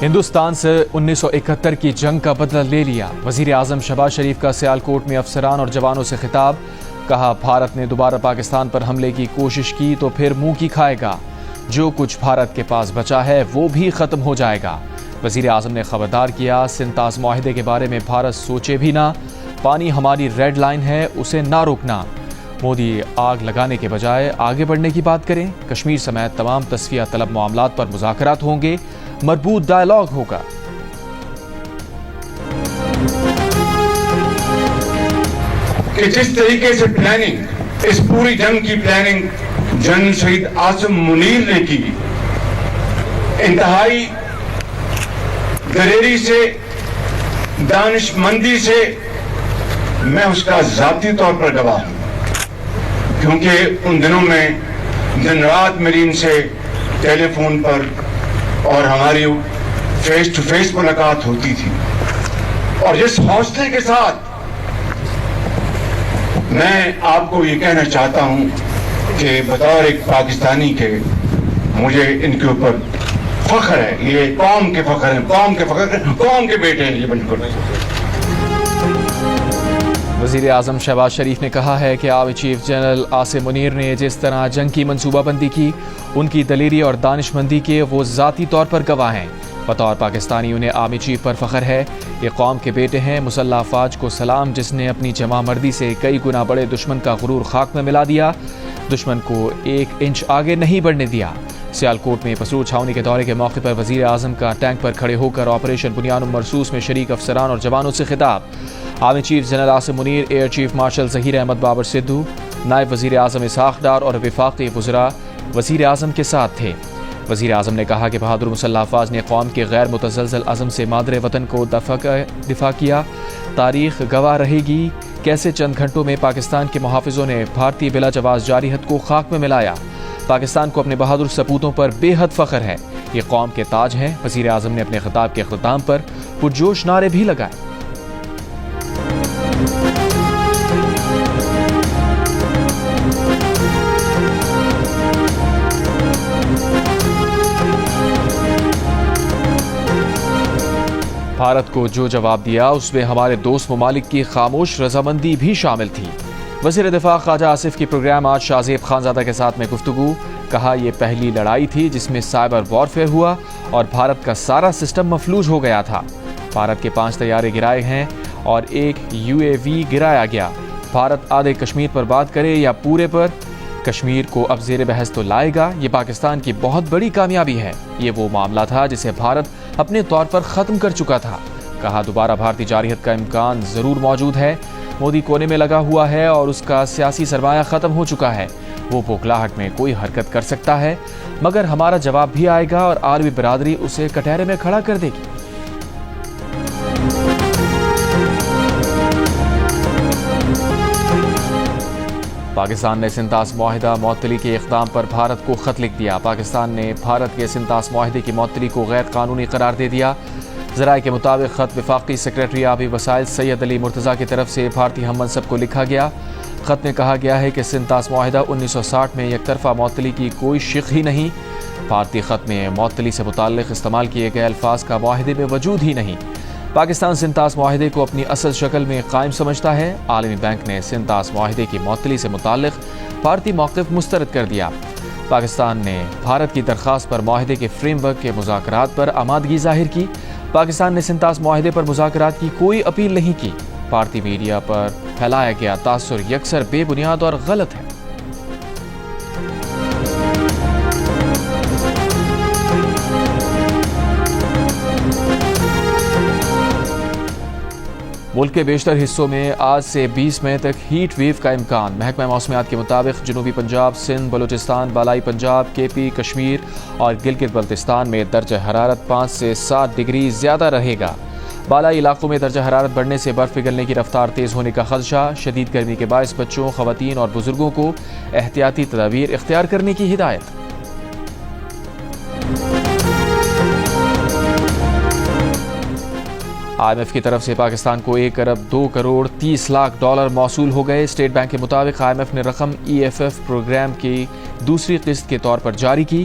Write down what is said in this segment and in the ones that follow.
ہندوستان سے 1971 کی جنگ کا بدلہ لے لیا۔ وزیر اعظم شہباز شریف کا سیالکوٹ میں افسران اور جوانوں سے خطاب، کہا بھارت نے دوبارہ پاکستان پر حملے کی کوشش کی تو پھر منہ کی کھائے گا، جو کچھ بھارت کے پاس بچا ہے وہ بھی ختم ہو جائے گا۔ وزیر اعظم نے خبردار کیا، سنتاز معاہدے کے بارے میں بھارت سوچے بھی نہ، پانی ہماری ریڈ لائن ہے، اسے نہ روکنا۔ مودی آگ لگانے کے بجائے آگے بڑھنے کی بات کریں، کشمیر سمیت تمام تصفیہ طلب معاملات پر مذاکرات ہوں گے، مربوط ڈائیلاگ ہوگا۔ کہ جس طریقے سے پلاننگ، اس پوری جنگ کی پلاننگ جنرل شہید عاصم منیر نے کی، انتہائی دلیری سے، دانش مندی سے، میں اس کا ذاتی طور پر گواہ ہوں، کیونکہ ان دنوں میں دن رات میری ان سے ٹیلی فون پر اور ہماری فیس ٹو فیس ملاقات ہوتی تھی، اور جس حوصلے کے ساتھ میں آپ کو یہ کہنا چاہتا ہوں کہ بطور ایک پاکستانی کے مجھے ان کے اوپر فخر ہے، یہ قوم کے فخر ہیں، قوم کے فخر ہیں، قوم کے بیٹے ہیں یہ بالکل۔ وزیر اعظم شہباز شریف نے کہا ہے کہ army chief general Asim Munir نے جس طرح جنگ کی منصوبہ بندی کی، ان کی دلیری اور دانش مندی کے وہ ذاتی طور پر گواہ ہیں۔ بطور پاکستانی انہیں آرمی چیف پر فخر ہے، یہ قوم کے بیٹے ہیں۔ مسلح افواج کو سلام، جس نے اپنی جمع مردی سے کئی گنا بڑے دشمن کا غرور خاک میں ملا دیا، دشمن کو 1 انچ آگے نہیں بڑھنے دیا۔ سیالکوٹ میں پسرور چھاونی کے دورے کے موقع پر وزیر اعظم کا ٹینک پر کھڑے ہو کر آپریشن بنیاد مرصوص میں شریک افسران اور جوانوں سے خطاب۔ Army chief general Asim Munir, air chief marshal Zaheer Ahmed Babar Sidhu, نائب وزیر اعظم اسحاق ڈار اور وفاقی وزراء وزیر اعظم کے ساتھ تھے۔ وزیر اعظم نے کہا کہ بہادر مسلح افواج نے قوم کے غیر متزلزل عزم سے مادر وطن کو دفاع کیا۔ تاریخ گواہ رہے گی کیسے چند گھنٹوں میں پاکستان کے محافظوں نے بھارتی بلا جواز جارحیت کو خاک میں ملایا۔ پاکستان کو اپنے بہادر سپوتوں پر بے حد فخر ہے، یہ قوم کے تاج ہیں۔ وزیر اعظم نے اپنے خطاب کے اختتام پر پرجوش نعرے بھی لگائے۔ بھارت کو جو جواب دیا اس میں ہمارے دوست ممالک کی خاموش رضامندی بھی شامل تھی۔ وزیر دفاع خواجہ آصف کی پروگرام آج شاہ زیب خانزادہ کے ساتھ میں گفتگو، کہا یہ پہلی لڑائی تھی جس میں سائبر وارفیئر ہوا اور بھارت کا سارا سسٹم مفلوج ہو گیا تھا۔ بھارت کے 5 طیارے گرائے ہیں اور 1 UAV گرایا گیا۔ بھارت آدھے کشمیر پر بات کرے یا پورے پر، کشمیر کو اب زیر بحث تو لائے گا، یہ پاکستان کی بہت بڑی کامیابی ہے۔ یہ وہ معاملہ تھا جسے بھارت اپنے طور پر ختم کر چکا تھا۔ کہا دوبارہ بھارتی جارحیت کا امکان ضرور موجود ہے۔ مودی کونے میں لگا ہوا ہے اور اس کا سیاسی سرمایہ ختم ہو چکا ہے، وہ بوکھلاہٹ میں کوئی حرکت کر سکتا ہے، مگر ہمارا جواب بھی آئے گا اور عالمی برادری اسے کٹہرے میں کھڑا کر دے گی۔ پاکستان نے سنتاز معاہدہ معطلی کے اقدام پر بھارت کو خط لکھ دیا۔ پاکستان نے بھارت کے سنتاز معاہدے کی معطلی کو غیر قانونی قرار دے دیا۔ ذرائع کے مطابق خط وفاقی سیکریٹری آبی وسائل سید علی مرتضیٰ کی طرف سے بھارتی ہم منصب کو لکھا گیا۔ خط میں کہا گیا ہے کہ سنتاز معاہدہ 1960 میں یک طرفہ معطلی کی کوئی شق ہی نہیں۔ بھارتی خط میں معطلی سے متعلق استعمال کیے گئے الفاظ کا معاہدے میں وجود ہی نہیں۔ پاکستان سنتاز معاہدے کو اپنی اصل شکل میں قائم سمجھتا ہے۔ عالمی بینک نے سنتاز معاہدے کی معطلی سے متعلق بھارتی موقف مسترد کر دیا۔ پاکستان نے بھارت کی درخواست پر معاہدے کے فریم ورک کے مذاکرات پر آمادگی ظاہر کی۔ پاکستان نے سنتاز معاہدے پر مذاکرات کی کوئی اپیل نہیں کی۔ بھارتی میڈیا پر پھیلایا گیا تاثر یکسر بے بنیاد اور غلط ہے۔ ملک کے بیشتر حصوں میں آج سے 20 مئی تک ہیٹ ویو کا امکان۔ محکمہ موسمیات کے مطابق جنوبی پنجاب، سندھ، بلوچستان، بالائی پنجاب، KP، کشمیر اور گلگت بلتستان میں درجہ حرارت 5 سے 7 ڈگری زیادہ رہے گا۔ بالائی علاقوں میں درجہ حرارت بڑھنے سے برف پگھلنے کی رفتار تیز ہونے کا خدشہ۔ شدید گرمی کے باعث بچوں، خواتین اور بزرگوں کو احتیاطی تدابیر اختیار کرنے کی ہدایت۔ IMF کی طرف سے پاکستان کو 1 ارب 2 کروڑ 30 لاکھ ڈالر موصول ہو گئے۔ اسٹیٹ بینک کے مطابق IMF نے رقم EFF پروگرام کی دوسری قسط کے طور پر جاری کی۔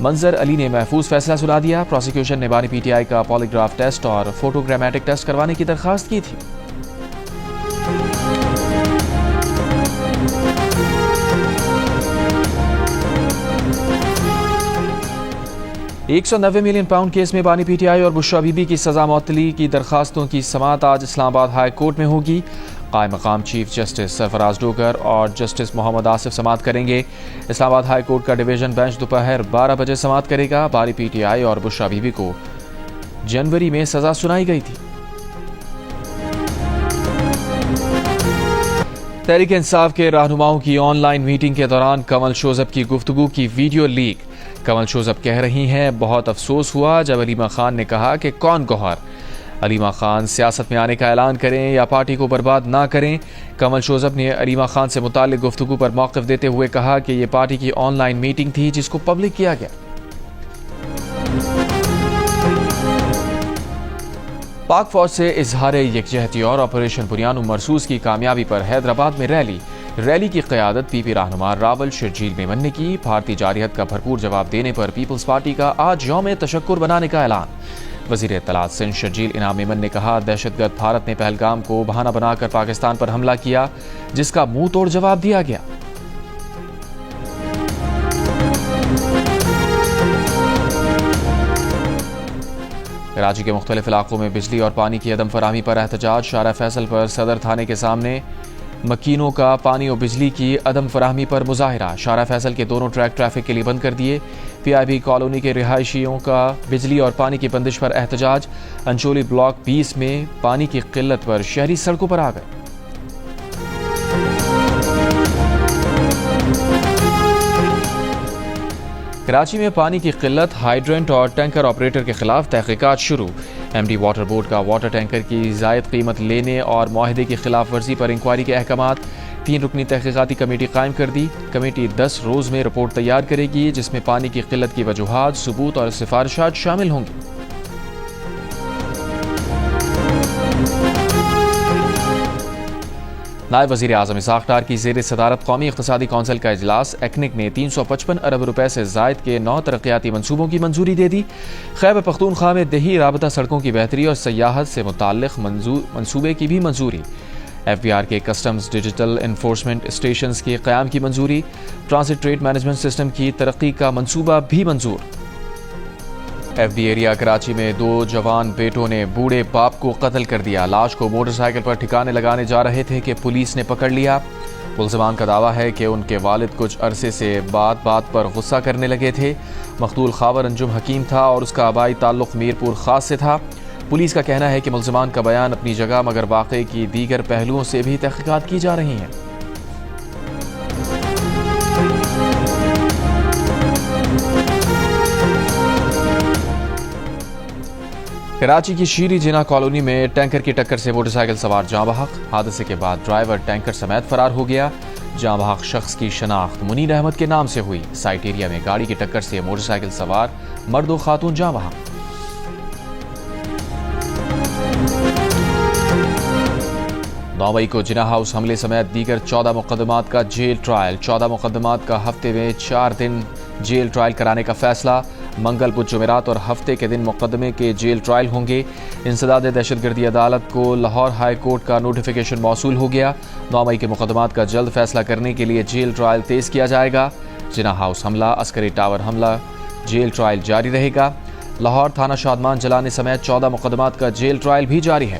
منظر علی نے محفوظ فیصلہ سنا دیا. پروسیکیوشن نے بانی پی ٹی آئی کا پالیگراف ٹیسٹ اور فوٹوگرامیٹک ٹیسٹ کروانے کی درخواست کی تھی. £190 ملین کیس میں بانی پی ٹی آئی اور بشرا بی بی کی سزا معطلی کی درخواستوں کی سماعت آج اسلام آباد ہائی کورٹ میں ہوگی. قائم مقام چیف جسٹس سرفراز ڈوگر اور جسٹس محمد آصف سماعت کریں گے. اسلام آباد ہائی کورٹ کا ڈویژن بینچ دوپہر 12 بجے سماعت کرے گا. بانی پی ٹی آئی اور بشرا بی بی کو جنوری میں سزا سنائی گئی تھی. تحریک انصاف کے رہنماؤں کی آن لائن میٹنگ کے دوران کنول شوذب کی گفتگو کی ویڈیو لیک. کنول شوذب کہہ رہی ہیں بہت افسوس ہوا جب علیمہ خان نے کہا کہ کون گوہر. علیمہ خان سیاست میں آنے کا اعلان کریں یا پارٹی کو برباد نہ کریں. کنول شوذب نے علیمہ خان سے متعلق گفتگو پر موقف دیتے ہوئے کہا کہ یہ پارٹی کی آن لائن میٹنگ تھی جس کو پبلک کیا گیا. پاک فوج سے اظہار یکجہتی اور آپریشن بنیان مرصوص کی کامیابی پر حیدرآباد میں ریلی کی قیادت پی پی رہنما راول شرجیل میمن نے کی. بھارتی جارحیت کا بھرپور جواب دینے پر پیپلز پارٹی کا آج یوم تشکر بنانے کا اعلان. وزیر اطلاعات سندھ شرجیل انعام میمن نے کہا دہشت گرد بھارت نے پہلگام کو بہانہ بنا کر پاکستان پر حملہ کیا جس کا منہ توڑ جواب دیا گیا. کراچی کے مختلف علاقوں میں بجلی اور پانی کی عدم فراہمی پر احتجاج. شارع فیصل پر صدر تھانے کے سامنے مکینوں کا پانی اور بجلی کی عدم فراہمی پر مظاہرہ. شارع فیصل کے دونوں ٹریک ٹریفک کے لیے بند کر دیے. پی آئی بی کالونی کے رہائشیوں کا بجلی اور پانی کی بندش پر احتجاج. انچولی بلاک 20 میں پانی کی قلت پر شہری سڑکوں پر آ گئے. کراچی میں پانی کی قلت، ہائیڈرنٹ اور ٹینکر آپریٹر کے خلاف تحقیقات شروع. ایم ڈی واٹر بورڈ کا واٹر ٹینکر کی زائد قیمت لینے اور معاہدے کی خلاف ورزی پر انکوائری کے احکامات. 3 رکنی تحقیقاتی کمیٹی قائم کر دی. کمیٹی 10 روز میں رپورٹ تیار کرے گی جس میں پانی کی قلت کی وجوہات، ثبوت اور سفارشات شامل ہوں گی. نائب وزیر اعظم اسحاق ڈار کی زیر صدارت قومی اقتصادی کونسل کا اجلاس. ایکنک نے 355 ارب روپے سے زائد کے 9 ترقیاتی منصوبوں کی منظوری دے دی. خیبر پختونخوا میں دیہی رابطہ سڑکوں کی بہتری اور سیاحت سے متعلق منصوبے کی بھی منظوری. ایف بی آر کے کسٹمز ڈیجیٹل انفورسمنٹ اسٹیشنز کے قیام کی منظوری. ٹرانزٹ ٹریڈ مینجمنٹ سسٹم کی ترقی کا منصوبہ بھی منظور. ایف بی ایریا کراچی میں 2 جوان بیٹوں نے بوڑھے باپ کو قتل کر دیا. لاش کو موٹر سائیکل پر ٹھکانے لگانے جا رہے تھے کہ پولیس نے پکڑ لیا. ملزمان کا دعویٰ ہے کہ ان کے والد کچھ عرصے سے بات پر غصہ کرنے لگے تھے. مقتول خاور انجم حکیم تھا اور اس کا آبائی تعلق میرپور خاص سے تھا. پولیس کا کہنا ہے کہ ملزمان کا بیان اپنی جگہ مگر واقعے کی دیگر پہلوؤں سے بھی تحقیقات کی جا رہی ہیں. کراچی کی شیری جناح کالونی میں ٹینکر کی ٹکر سے موٹر سائیکل سوار جاں بحق. حادثے کے بعد ڈرائیور ٹینکر سمیت فرار ہو گیا. جاں بحق شخص کی شناخت منیر احمد کے نام سے ہوئی. سائٹ ایریا میں گاڑی کی ٹکر سے موٹر سائیکل سوار مرد و خاتون جاں بحق. نومئی کو جناح ہاؤس حملے سمیت دیگر 14 مقدمات کا جیل ٹرائل. 14 مقدمات کا ہفتے میں 4 دن جیل ٹرائل کرانے کا فیصلہ. منگل بدھ جمعرات اور ہفتے کے دن مقدمے کے جیل ٹرائل ہوں گے. انسداد دہشت گردی عدالت کو لاہور ہائی کورٹ کا نوٹیفیکیشن موصول ہو گیا. 9 مئی کے مقدمات کا جلد فیصلہ کرنے کے لیے جیل ٹرائل تیز کیا جائے گا. جناح ہاؤس حملہ، عسکری ٹاور حملہ، جیل ٹرائل جاری رہے گا. لاہور تھانہ شادمان جلانے سمیت 14 مقدمات کا جیل ٹرائل بھی جاری ہے.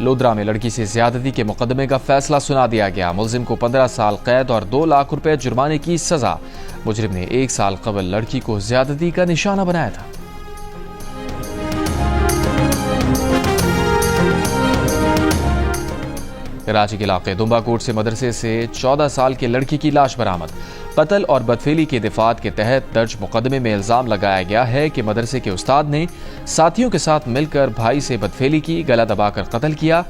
لودرا میں لڑکی سے زیادتی کے مقدمے کا فیصلہ سنا دیا گیا. ملزم کو 15 سال قید اور 2 لاکھ روپے جرمانے کی سزا. مجرم نے 1 سال قبل لڑکی کو زیادتی کا نشانہ بنایا تھا. کراچی کے علاقے دمبا کوٹ سے مدرسے سے 14 سال کے لڑکی کی لاش برآمد. قتل اور بدفعلی کے دفعات کے تحت درج مقدمے میں الزام لگایا گیا ہے کہ مدرسے کے استاد نے ساتھیوں کے ساتھ مل کر بھائی سے بدفعلی کی، گلا دبا کر قتل کیا.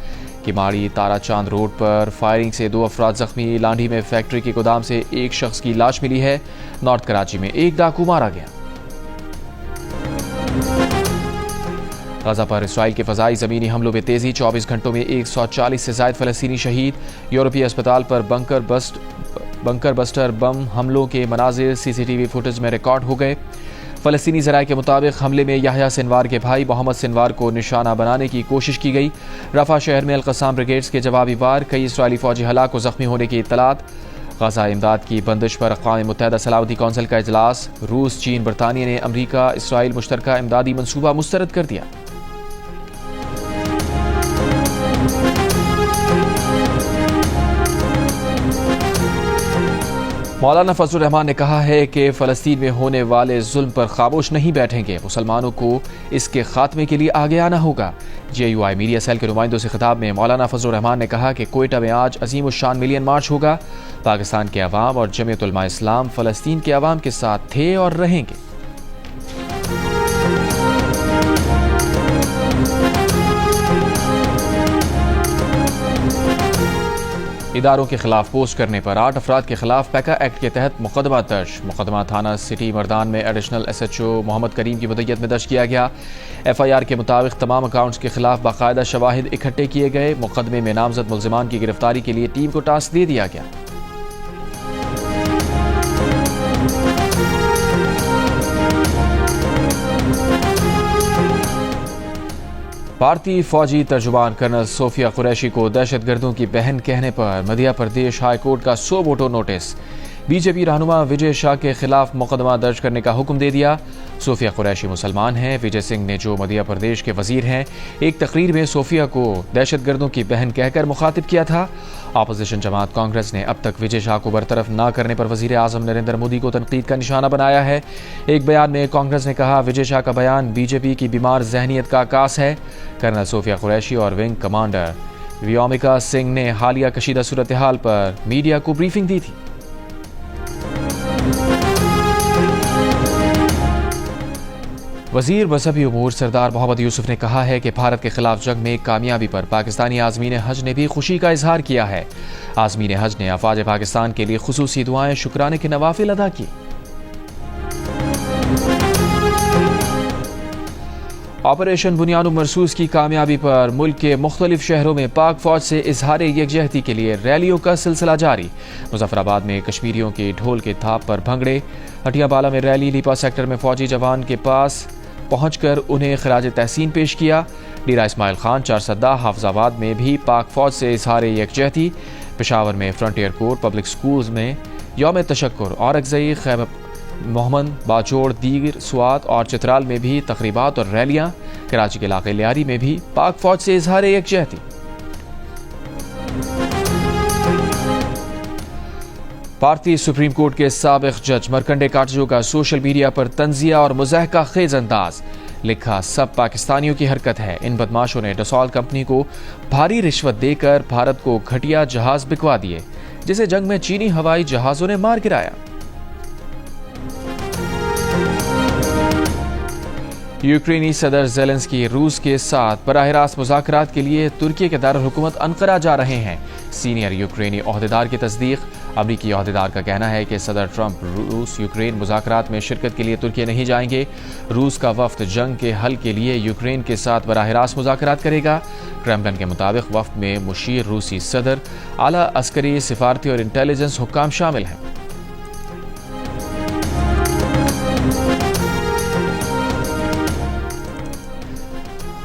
کماڑی تارا چاند روڈ پر فائرنگ سے 2 افراد زخمی. لانڈھی میں فیکٹری کے گودام سے 1 شخص کی لاش ملی ہے. نارتھ کراچی میں 1 ڈاکو مارا گیا. غزہ پر اسرائیل کے فضائی زمینی حملوں میں تیزی، 24 گھنٹوں میں 140 سے زائد فلسطینی شہید۔ یورپی اسپتال پر بنکر بسٹر بم حملوں کے مناظر سی سی ٹی وی فوٹیج میں ریکارڈ ہو گئے۔ فلسطینی ذرائع کے مطابق حملے میں یحییٰ سنوار کے بھائی محمد سنوار کو نشانہ بنانے کی کوشش کی گئی۔ رفح شہر میں القسام بریگیڈز کے جوابی وار، کئی اسرائیلی فوجی ہلاک و زخمی ہونے کی اطلاعات۔ غزہ امداد کی بندش پر اقوام متحدہ سلامتی کونسل کا اجلاس، روس، چین، برطانیہ نے امریکہ اسرائیل مشترکہ امدادی منصوبہ مسترد کر دیا۔ مولانا فضل الرحمان نے کہا ہے کہ فلسطین میں ہونے والے ظلم پر خاموش نہیں بیٹھیں گے، مسلمانوں کو اس کے خاتمے کے لیے آگے آنا ہوگا۔ جے یو آئی میڈیا سیل کے نمائندوں سے خطاب میں مولانا فضل الرحمان نے کہا کہ کوئٹہ میں آج عظیم الشان ملین مارچ ہوگا۔ پاکستان کے عوام اور جمعیت علماء اسلام فلسطین کے عوام کے ساتھ تھے اور رہیں گے۔ اداروں کے خلاف پوسٹ کرنے پر 8 افراد کے خلاف پیکا ایکٹ کے تحت مقدمہ درج۔ مقدمہ تھانہ سٹی مردان میں ایڈیشنل ایس ایچ او محمد کریم کی مدیریت میں درج کیا گیا۔ ایف آئی آر کے مطابق تمام اکاؤنٹس کے خلاف باقاعدہ شواہد اکٹھے کیے گئے۔ مقدمے میں نامزد ملزمان کی گرفتاری کے لیے ٹیم کو ٹاسک دے دیا گیا۔ بھارتی فوجی ترجمان کرنل صوفیہ قریشی کو دہشت گردوں کی بہن کہنے پر مدھیہ پردیش ہائی کورٹ کا 100 ووٹوں نوٹس۔ بی جے پی رہنما وجے شاہ کے خلاف مقدمہ درج کرنے کا حکم دے دیا۔ صوفیہ قریشی مسلمان ہیں۔ وجے سنگھ نے جو مدھیہ پردیش کے وزیر ہیں، ایک تقریر میں صوفیہ کو دہشت گردوں کی بہن کہہ کر مخاطب کیا تھا۔ اپوزیشن جماعت کانگریس نے اب تک وجے شاہ کو برطرف نہ کرنے پر وزیر اعظم نریندر مودی کو تنقید کا نشانہ بنایا ہے۔ ایک بیان میں کانگریس نے کہا وجے شاہ کا بیان بی جے پی کی بیمار ذہنیت کا عکاس ہے۔ کرنل صوفیہ قریشی اور ونگ کمانڈر ویومکا سنگھ نے حالیہ کشیدہ صورتحال پر میڈیا کو بریفنگ دی تھی۔ وزیر مذہبی امور سردار محمد یوسف نے کہا ہے کہ بھارت کے خلاف جنگ میں کامیابی پر پاکستانی عازمین حج نے بھی خوشی کا اظہار کیا ہے۔ عازمین حج نے افواج پاکستان کے لیے خصوصی دعائیں، شکرانے کے نوافل ادا کیے۔ آپریشن بنیاد مرصوص کی کامیابی پر ملک کے مختلف شہروں میں پاک فوج سے اظہار یکجہتی کے لیے ریلیوں کا سلسلہ جاری۔ مظفر آباد میں کشمیریوں کے ڈھول کے تھاپ پر بھنگڑے، ہٹیا بالا میں ریلی، لیپا سیکٹر میں فوجی جوان کے پاس پہنچ کر انہیں خراج تحسین پیش کیا۔ ڈیرہ اسماعیل خان، چارسدہ، حافظ آباد میں بھی پاک فوج سے اظہار یکجہتی۔ پشاور میں فرنٹیئر کورٹ پبلک سکولز میں یوم تشکر اور اکزئی، خیبر محمد، باجوڑ، دیگر، سوات اور چترال میں بھی تقریبات اور ریلیاں۔ کراچی کے علاقے لیاری میں بھی پاک فوج سے اظہار یکجہتی۔ بھارتی سپریم کورٹ کے سابق جج مرکنڈے کاٹجو کا سوشل میڈیا پر تنزیہ اور مضحکہ خیز انداز، لکھا سب پاکستانیوں کی حرکت ہے۔ ان بدماشوں نے ڈسال کمپنی کو بھاری رشوت دے کر بھارت کو گھٹیا جہاز بکوا دیے، جسے جنگ میں چینی ہوائی جہازوں نے مار گرایا۔ یوکرینی صدر زیلنسکی روس کے ساتھ براہ راست مذاکرات کے لیے ترکی کے دارالحکومت انقرہ جا رہے ہیں۔ سینئر یوکرینی عہدیدار کی تصدیق۔ امریکی عہدیدار کا کہنا ہے کہ صدر ٹرمپ روس یوکرین مذاکرات میں شرکت کے لیے ترکی نہیں جائیں گے۔ روس کا وفد جنگ کے حل کے لیے یوکرین کے ساتھ براہ راست مذاکرات کرے گا۔ کرملن کے مطابق وفد میں مشیر، روسی صدر، اعلیٰ عسکری، سفارتی اور انٹیلیجنس حکام شامل ہیں۔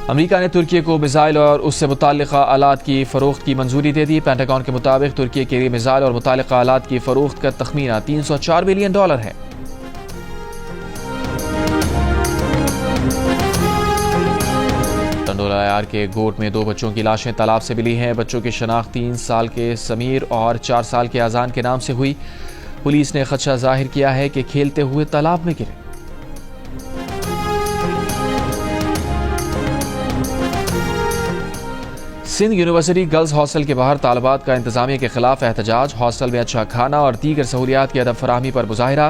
امریکہ نے ترکی کو میزائل اور اس سے متعلقہ آلات کی فروخت کی منظوری دے دی۔ پینٹاگون کے مطابق ترکی کے لیے میزائل اور متعلقہ آلات کی فروخت کا تخمینہ $304 بلین ہے۔ ٹنڈولایار کے گوٹ میں 2 بچوں کی لاشیں تالاب سے ملی ہیں۔ بچوں کی شناخت 3 سال کے سمیر اور 4 سال کے اذان کے نام سے ہوئی۔ پولیس نے خدشہ ظاہر کیا ہے کہ کھیلتے ہوئے تالاب میں گرے۔ سندھ یونیورسٹی گرلز ہاسٹل کے باہر طالبات کا انتظامیہ کے خلاف احتجاج۔ ہاسٹل میں اچھا کھانا اور دیگر سہولیات کی عدم فراہمی پر مظاہرہ۔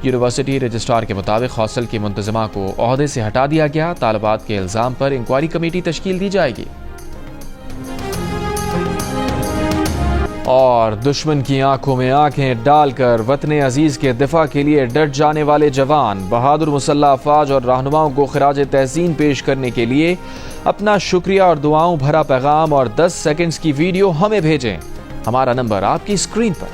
یونیورسٹی رجسٹرار کے مطابق ہاسٹل کی منتظمہ کو عہدے سے ہٹا دیا گیا۔ طالبات کے الزام پر انکوائری کمیٹی تشکیل دی جائے گی۔ اور دشمن کی آنکھوں میں آنکھیں ڈال کر وطن عزیز کے دفاع کے لیے ڈٹ جانے والے جوان بہادر مسلح افواج اور رہنماؤں کو خراج تحسین پیش کرنے کے لیے اپنا شکریہ اور دعاؤں بھرا پیغام اور 10 سیکنڈز کی ویڈیو ہمیں بھیجیں. ہمارا نمبر آپ کی اسکرین پر.